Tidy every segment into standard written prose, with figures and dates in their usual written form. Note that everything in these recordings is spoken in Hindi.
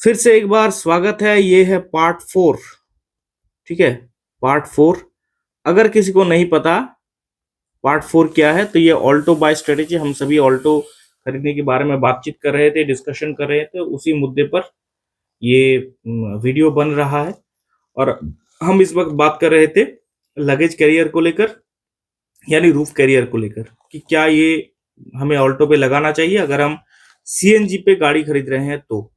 फिर से एक बार स्वागत है। ये है पार्ट 4। ठीक है, पार्ट 4। अगर किसी को नहीं पता पार्ट 4 क्या है, तो ये ऑल्टो बाय स्ट्रेटेजी, हम सभी ऑल्टो खरीदने के बारे में बातचीत कर रहे थे, डिस्कशन कर रहे थे, उसी मुद्दे पर ये वीडियो बन रहा है। और हम इस वक्त बात कर रहे थे लगेज कैरियर को लेकर, यानी रूफ कैरियर को लेकर, कि क्या ये हमें ऑल्टो पे लगाना चाहिए अगर हम सीएनजी पे गाड़ी खरीद रहे हैं। तो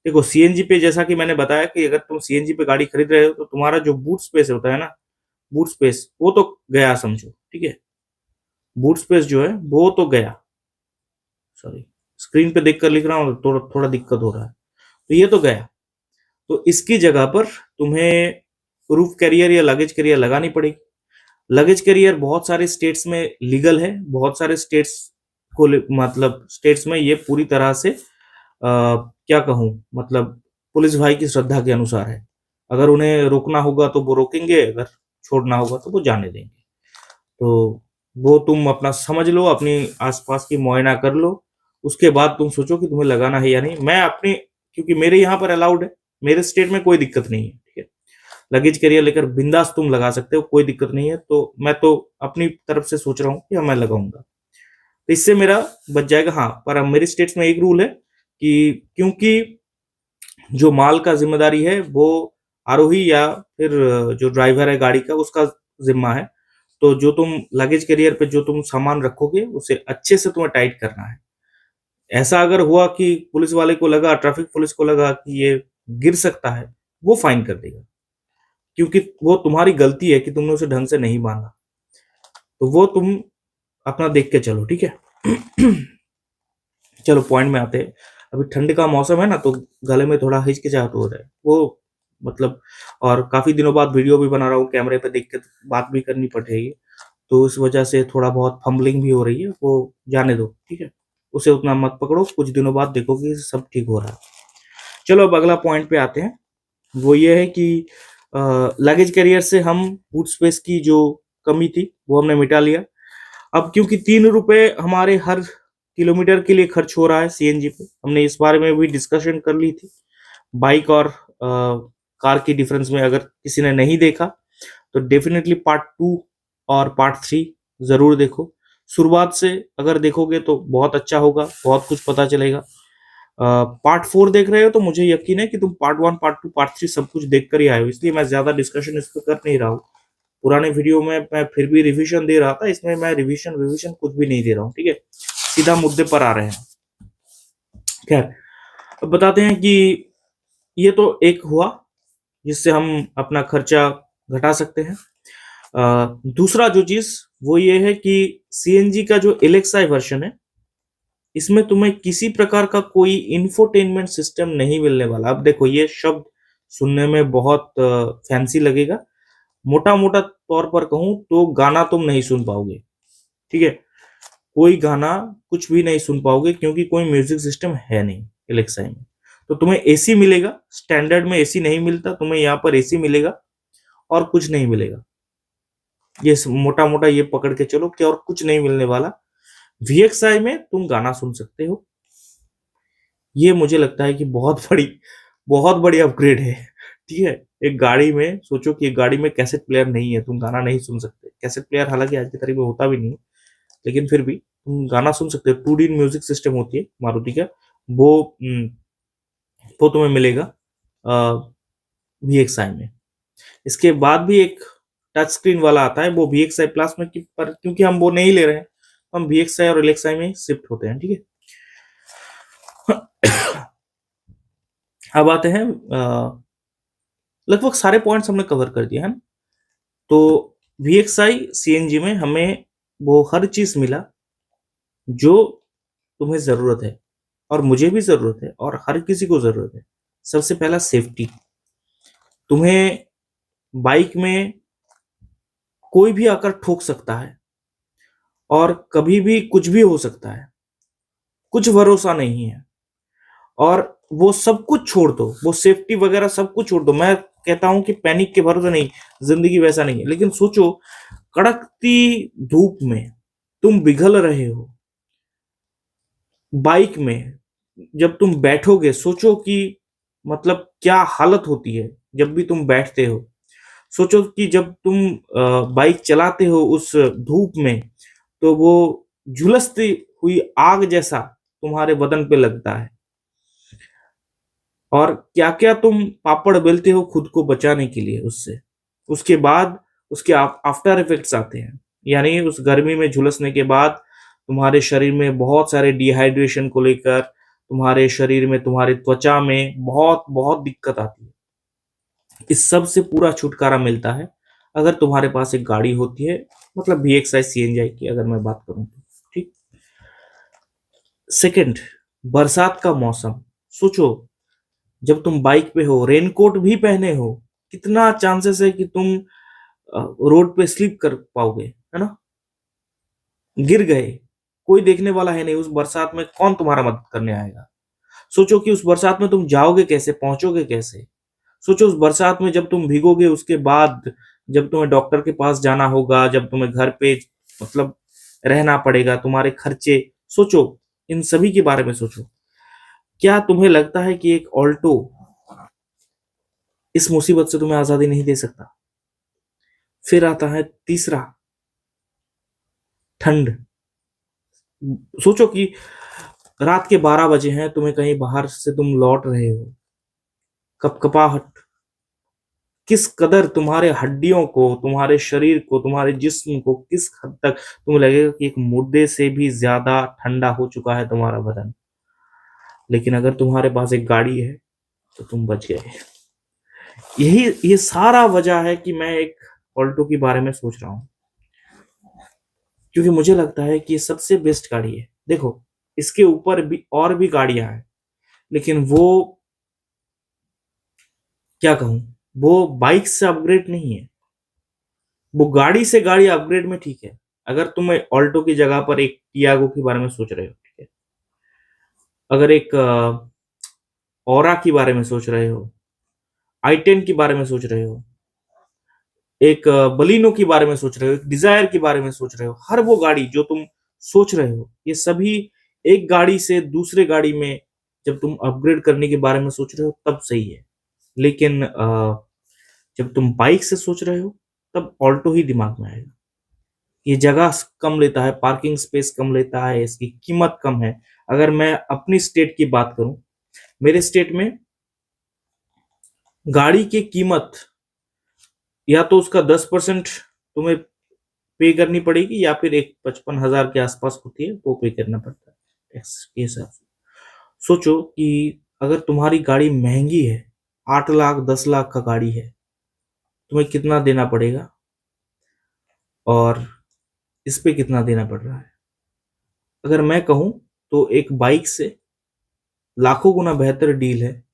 देखो, सीएनजी पे जैसा कि मैंने बताया कि अगर तुम सीएनजी पे गाड़ी खरीद रहे हो तो तुम्हारा जो बूट स्पेस होता है ना, बूट स्पेस वो तो गया समझो। ठीक है, बूट स्पेस जो है वो तो गया। सॉरी, स्क्रीन पे देख कर लिख रहा हूँ तो थोड़ा थोड़ा दिक्कत हो रहा है। तो ये तो गया, तो इसकी जगह पर तुम्हें रूफ कैरियर या लगेज कैरियर लगानी पड़ेगी। लगेज कैरियर बहुत सारे स्टेट्स में लीगल है, बहुत सारे स्टेट्स को मतलब स्टेट्स में ये पूरी तरह से क्या कहूँ, मतलब पुलिस भाई की श्रद्धा के अनुसार है। अगर उन्हें रोकना होगा तो वो रोकेंगे, अगर छोड़ना होगा तो वो जाने देंगे। तो वो तुम अपना समझ लो, अपनी आसपास की मुआयना कर लो, उसके बाद तुम सोचो कि तुम्हें लगाना है या नहीं। मैं अपने, क्योंकि मेरे यहाँ पर अलाउड है, मेरे स्टेट में कोई दिक्कत नहीं है। ठीक है, लगेज कैरियर लेकर बिंदास तुम लगा सकते हो, कोई दिक्कत नहीं है। तो मैं तो अपनी तरफ से सोच रहा हूँ कि मैं लगाऊंगा, तो इससे मेरा बच जाएगा। हाँ, पर अब मेरे स्टेट्स में एक रूल है कि क्योंकि जो माल का जिम्मेदारी है वो आरोही या फिर जो ड्राइवर है गाड़ी का, उसका जिम्मा है। तो जो तुम लगेज कैरियर पे जो तुम सामान रखोगे उसे अच्छे से तुम्हें टाइट करना है। ऐसा अगर हुआ कि पुलिस वाले को लगा, ट्रैफिक पुलिस को लगा कि ये गिर सकता है, वो फाइन कर देगा, क्योंकि वो तुम्हारी गलती है कि तुमने उसे ढंग से नहीं बांधा। तो वो तुम अपना देख के चलो। ठीक है। चलो पॉइंट में आते हैं। अभी ठंड का मौसम है ना, तो गले में थोड़ा हिचकिचाहट हो रहा है वो, मतलब, और काफी दिनों बाद वीडियो भी बना रहा हूँ, कैमरे पे देख के बात भी करनी पड़ रही है, तो इस वजह से थोड़ा बहुत फंबलिंग भी हो रही है, वो जाने दो। ठीक है, उसे उतना मत पकड़ो, कुछ दिनों बाद देखोगे सब ठीक हो रहा है। चलो अब अगला पॉइंट पे आते हैं। वो ये है कि लगेज कैरियर से हम बूट स्पेस की जो कमी थी वो हमने मिटा लिया। अब क्योंकि 3 रुपए हमारे हर किलोमीटर के लिए खर्च हो रहा है सीएनजी पे, हमने इस बारे में भी डिस्कशन कर ली थी। बाइक और कार की डिफरेंस में अगर किसी ने नहीं देखा तो डेफिनेटली पार्ट 2 और पार्ट 3 जरूर देखो। शुरुआत से अगर देखोगे तो बहुत अच्छा होगा, बहुत कुछ पता चलेगा। पार्ट 4 देख रहे हो तो मुझे यकीन है कि तुम पार्ट 1, पार्ट 2, पार्ट 3 सब कुछ देख कर ही आए हो, इसलिए मैं ज्यादा डिस्कशन इस पर कर नहीं रहा हूँ। पुराने वीडियो में मैं फिर भी रिवीजन दे रहा था, इसमें मैं रिवीजन रिवीजन कुछ भी नहीं दे रहा हूँ। ठीक है, सीधा मुद्दे पर आ रहे हैं। खैर, अब बताते हैं कि ये तो एक हुआ जिससे हम अपना खर्चा घटा सकते हैं। दूसरा जो चीज वो ये है कि सीएनजी का जो एलेक्साई वर्जन है, इसमें तुम्हें किसी प्रकार का कोई इंफोटेनमेंट सिस्टम नहीं मिलने वाला। अब देखो, ये शब्द सुनने में बहुत फैंसी लगेगा, मोटा मोटा तौर पर कहूं तो गाना तुम नहीं सुन पाओगे। ठीक है, कोई गाना कुछ भी नहीं सुन पाओगे, क्योंकि कोई म्यूजिक सिस्टम है नहीं एलेक्सा में। तो तुम्हें एसी मिलेगा, स्टैंडर्ड में एसी नहीं मिलता, तुम्हें यहाँ पर एसी मिलेगा और कुछ नहीं मिलेगा। ये मोटा मोटा ये पकड़ के चलो कि और कुछ नहीं मिलने वाला। वीएक्सआई में तुम गाना सुन सकते हो, ये मुझे लगता है कि बहुत बड़ी अपग्रेड है। ठीक है, एक गाड़ी में सोचो कि एक गाड़ी में कैसेट प्लेयर नहीं है, तुम गाना नहीं सुन सकते। कैसेट प्लेयर हालांकि आज की तारीख में होता भी नहीं है, लेकिन फिर भी तुम गाना सुन सकते हो। 2D म्यूजिक सिस्टम होती है मारुति का, वो वो तुम्हें मिलेगा VXI में। इसके बाद भी एक टच स्क्रीन वाला आता है, वो VXI प्लस में, पर क्योंकि हम वो नहीं ले रहे हैं, तो हम VXI और LXI में शिफ्ट होते हैं। ठीक है। अब आते हैं, लगभग सारे पॉइंट्स हमने कवर कर दिए हैं। तो VXI CNG में हमें वो हर चीज मिला जो तुम्हें जरूरत है, और मुझे भी जरूरत है, और हर किसी को जरूरत है। सबसे पहला सेफ्टी। तुम्हें बाइक में कोई भी आकर ठोक सकता है, और कभी भी कुछ भी हो सकता है, कुछ भरोसा नहीं है। और वो सब कुछ छोड़ दो, वो सेफ्टी वगैरह सब कुछ छोड़ दो, मैं कहता हूं कि पैनिक के भरोसे नहीं, जिंदगी वैसा नहीं है। लेकिन सोचो, कड़कती धूप में तुम पिघल रहे हो, बाइक में जब तुम बैठोगे, सोचो कि मतलब क्या हालत होती है जब भी तुम बैठते हो। सोचो कि जब तुम बाइक चलाते हो उस धूप में, तो वो झुलसती हुई आग जैसा तुम्हारे बदन पे लगता है, और क्या-क्या तुम पापड़ बेलते हो खुद को बचाने के लिए उससे। उसके बाद उसके आफ्टर इफेक्ट्स आते हैं, यानी उस गर्मी में झुलसने के बाद तुम्हारे शरीर में बहुत सारे डिहाइड्रेशन को लेकर, तुम्हारे शरीर में, तुम्हारी त्वचा में बहुत-बहुत दिक्कत आती है। इस सब से पूरा छुटकारा मिलता है अगर तुम्हारे पास एक गाड़ी होती है, मतलब VXI CNG की अगर मैं बात करूँ तो, ठीक। सेकंड, बरसात का मौसम। सोचो, जब तुम बाइक पे हो, रेनकोट भी पहने हो, कितना चांसेस है कि तुम रोड पे स्लिप कर पाओगे, है ना? गिर गए, कोई देखने वाला है नहीं, उस बरसात में कौन तुम्हारा मदद करने आएगा? सोचो कि उस बरसात में तुम जाओगे कैसे, पहुंचोगे कैसे? सोचो उस बरसात में जब तुम भीगोगे, उसके बाद जब तुम्हें डॉक्टर के पास जाना होगा, जब तुम्हें घर पे मतलब रहना पड़ेगा, तुम्हारे खर्चे, सोचो, इन सभी के बारे में सोचो। क्या तुम्हें लगता है कि एक ऑल्टो इस मुसीबत से तुम्हें आजादी नहीं दे सकता? फिर आता है तीसरा, ठंड। सोचो कि रात के 12 बजे हैं, तुम्हें कहीं बाहर से तुम लौट रहे हो, कपकपाहट किस कदर तुम्हारे हड्डियों को, तुम्हारे शरीर को, तुम्हारे जिस्म को किस हद तक तुम्हें लगेगा कि एक मुर्दे से भी ज्यादा ठंडा हो चुका है तुम्हारा बदन। लेकिन अगर तुम्हारे पास एक गाड़ी है तो तुम बच गए। यही ये सारा वजह है कि मैं एक ऑल्टो के बारे में सोच रहा हूँ, क्योंकि मुझे लगता है कि ये सबसे बेस्ट गाड़ी है। देखो, इसके ऊपर भी और भी गाड़ियां हैं, लेकिन वो, क्या कहूं, वो बाइक से अपग्रेड नहीं है। वो गाड़ी से गाड़ी अपग्रेड में ठीक है। अगर तुम ऑल्टो की जगह पर एक टियागो के बारे में सोच रहे हो, ठीक है, अगर एक ओरा के बारे में सोच रहे हो, i10 के बारे में सोच रहे हो, एक बलिनो के बारे में सोच रहे हो, एक डिजायर के बारे में सोच रहे हो, हर वो गाड़ी जो तुम सोच रहे हो, ये सभी एक गाड़ी से दूसरे गाड़ी में जब तुम अपग्रेड करने के बारे में सोच रहे हो तब सही है। लेकिन जब तुम बाइक से सोच रहे हो तब ऑल्टो ही दिमाग में आएगा। ये जगह कम लेता है, पार्किंग स्पेस कम लेता है, इसकी कीमत कम है। अगर मैं अपनी स्टेट की बात करूं, मेरे स्टेट में गाड़ी की कीमत या तो उसका 10% तुम्हें पे करनी पड़ेगी, या फिर एक 55,000 के आसपास होती है वो पे करना पड़ता है टैक्स के हिसाब से। सोचो कि अगर तुम्हारी गाड़ी महंगी है, 8 लाख 10 लाख का गाड़ी है, तुम्हें कितना देना पड़ेगा और इस पे कितना देना पड़ रहा है। अगर मैं कहूं तो एक बाइक से लाखों गुना बेहतर डील है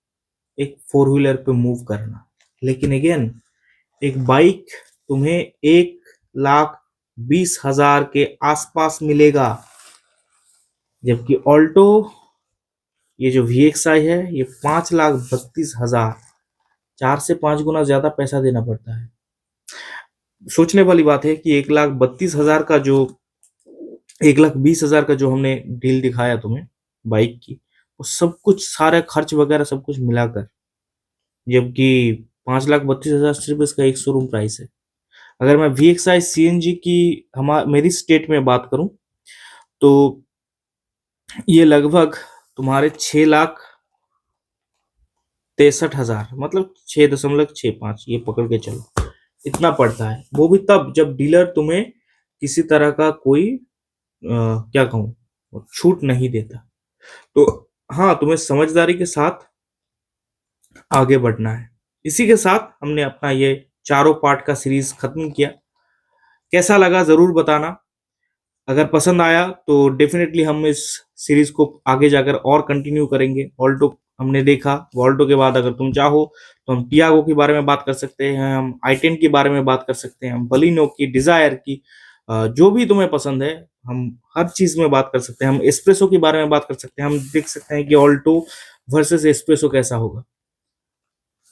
एक फोर व्हीलर पे मूव करना। लेकिन अगेन, एक बाइक तुम्हें 1,20,000 के आसपास मिलेगा, जबकि ऑल्टो, ये जो VXI है, ये 5,32,000, 4 से 5 गुना ज्यादा पैसा देना पड़ता है। सोचने वाली बात है कि 1,32,000 का जो 1,20,000 का जो हमने डील दिखाया तुम्हें बाइक की, वो सब कुछ, सारे खर्च वगैरह सब कुछ मिलाकर, जबकि 5,32,000 सिर्फ इसका एक शोरूम प्राइस है। अगर मैं VXI CNG की मेरी स्टेट में बात करूं तो ये लगभग तुम्हारे 6,63,000, मतलब 6.65, ये पकड़ के चलो, इतना पड़ता है। वो भी तब जब डीलर तुम्हें किसी तरह का कोई क्या कहूँ, छूट नहीं देता। तो हाँ, तुम्हें समझदारी के साथ आगे बढ़ना है। इसी के साथ हमने अपना ये चारों पार्ट का सीरीज खत्म किया। कैसा लगा जरूर बताना। अगर पसंद आया तो डेफिनेटली हम इस सीरीज को आगे जाकर और कंटिन्यू करेंगे। ऑल्टो हमने देखा, ऑल्टो के बाद अगर तुम चाहो तो हम टियागो के बारे में बात कर सकते हैं, हम i10 के बारे में बात कर सकते हैं, हम बलिनो की, डिजायर की, जो भी तुम्हें पसंद है हम हर चीज में बात कर सकते हैं। हम एस्प्रेसो के बारे में बात कर सकते हैं, हम देख सकते हैं कि ऑल्टो वर्सेस एस्प्रेसो कैसा होगा।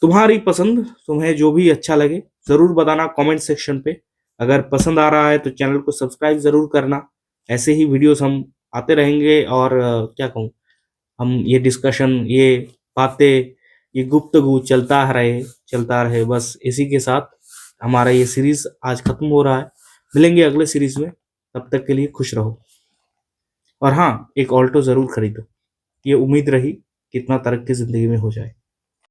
तुम्हारी पसंद, तुम्हें जो भी अच्छा लगे जरूर बताना कमेंट सेक्शन पे। अगर पसंद आ रहा है तो चैनल को सब्सक्राइब जरूर करना। ऐसे ही वीडियोस हम आते रहेंगे, और क्या कहूँ, हम ये डिस्कशन, ये बातें ये गुफ्तगू चलता रहे, बस इसी के साथ हमारा ये सीरीज आज खत्म हो रहा है। मिलेंगे अगले सीरीज में, तब तक के लिए खुश रहो। और हाँ, एक ऑल्टो जरूर खरीदो, ये उम्मीद रही कि इतना तरक्की जिंदगी में हो जाए।